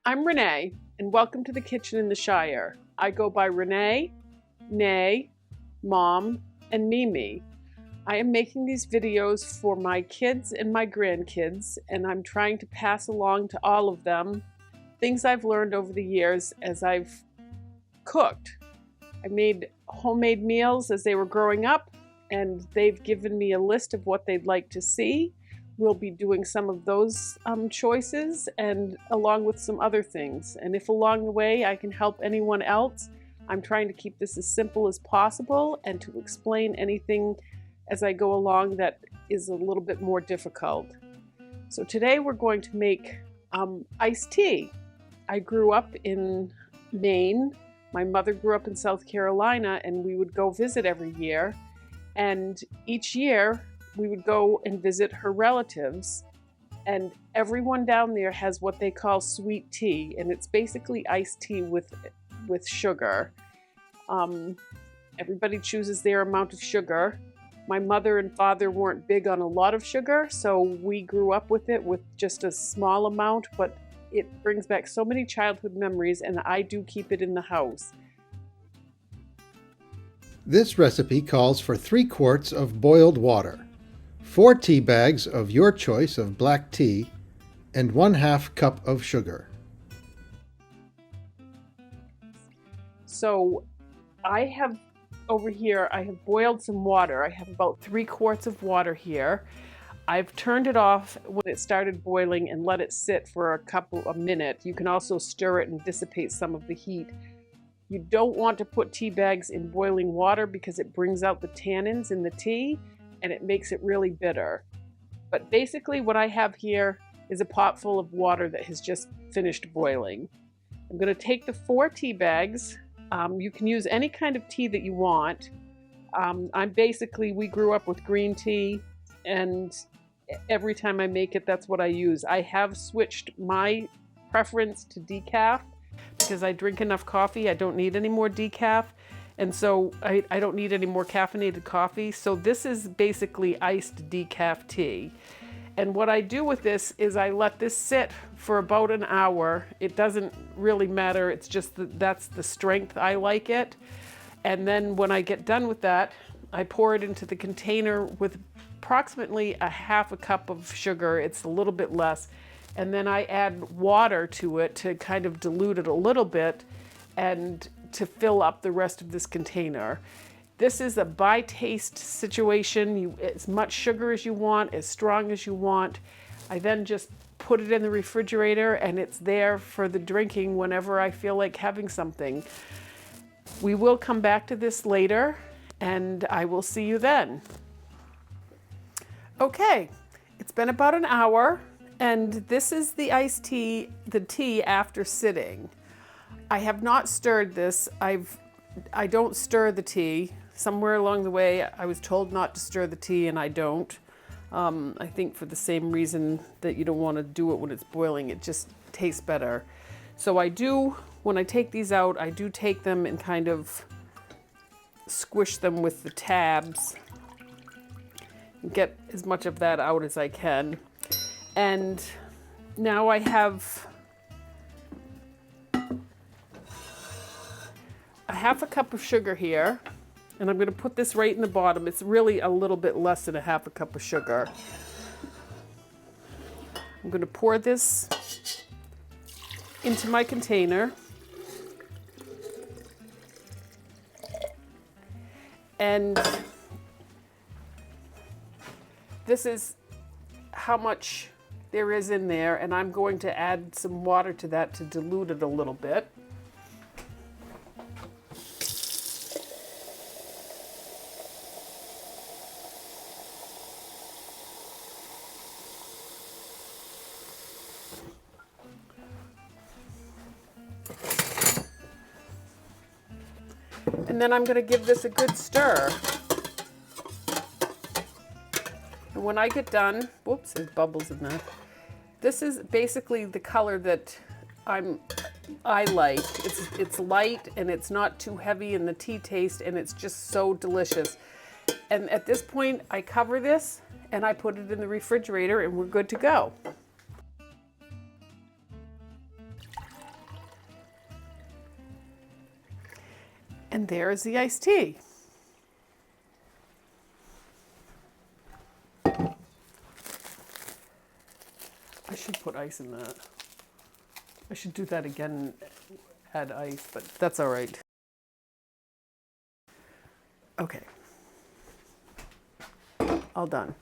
I'm Renee, and welcome to the Kitchen in the Shire. I go by Renee, Nay, Mom, and Mimi. I am making these videos for my kids and my grandkids, and I'm trying to pass along to all of them things I've learned over the years as I've cooked. I made homemade meals as they were growing up, and they've given me a list of what they'd like to see. We'll be doing some of those choices and along with some other things. And if along the way I can help anyone else, I'm trying to keep this as simple as possible and to explain anything as I go along that is a little bit more difficult. So today we're going to make iced tea. I grew up in Maine. My mother grew up in South Carolina, and we would go visit every year. And each year we would go and visit her relatives, and everyone down there has what they call sweet tea, and it's basically iced tea with sugar. Everybody chooses their amount of sugar. My mother and father weren't big on a lot of sugar, so we grew up with it with just a small amount, but it brings back so many childhood memories, and I do keep it in the house. This recipe calls for 3 quarts of boiled water, 4 tea bags of your choice of black tea, and 1/2 cup of sugar. So I have boiled some water. I have about 3 quarts of water here. I've turned it off when it started boiling and let it sit for a minute. You can also stir it and dissipate some of the heat. You don't want to put tea bags in boiling water because it brings out the tannins in the tea and it makes it really bitter. But basically what I have here is a pot full of water that has just finished boiling. I'm going to take the 4 tea bags. You can use any kind of tea that you want. We grew up with green tea, and every time I make it, that's what I use. I have switched my preference to decaf because I drink enough coffee. I don't need any more decaf. And so I don't need any more caffeinated coffee. So this is basically iced decaf tea. And what I do with this is I let this sit for about an hour. It doesn't really matter. It's just that's the strength I like it. And then when I get done with that, I pour it into the container with approximately 1/2 cup of sugar. It's a little bit less. And then I add water to it to kind of dilute it a little bit and to fill up the rest of this container. This is a by taste situation. As much sugar as you want, as strong as you want. I then just put it in the refrigerator and it's there for the drinking whenever I feel like having something. We will come back to this later and I will see you then. Okay, it's been about an hour and this is the iced tea, the tea after sitting. I have not stirred this. I don't stir the tea. Somewhere along the way, I was told not to stir the tea, and I don't. I think for the same reason that you don't want to do it when it's boiling. It just tastes better. So I do, when I take these out, I do take them and kind of squish them with the tabs and get as much of that out as I can. And now I have 1/2 cup of sugar here, and I'm going to put this right in the bottom. It's really a little bit less than 1/2 cup of sugar. I'm going to pour this into my container. And this is how much there is in there, and I'm going to add some water to that to dilute it a little bit. And then I'm going to give this a good stir. And when I get done, whoops, there's bubbles in there. This is basically the color that I like. It's light and it's not too heavy in the tea taste, and it's just so delicious. And at this point, I cover this and I put it in the refrigerator and we're good to go. And there's the iced tea. I should put ice in that. I should do that again, add ice, but that's all right. Okay. All done.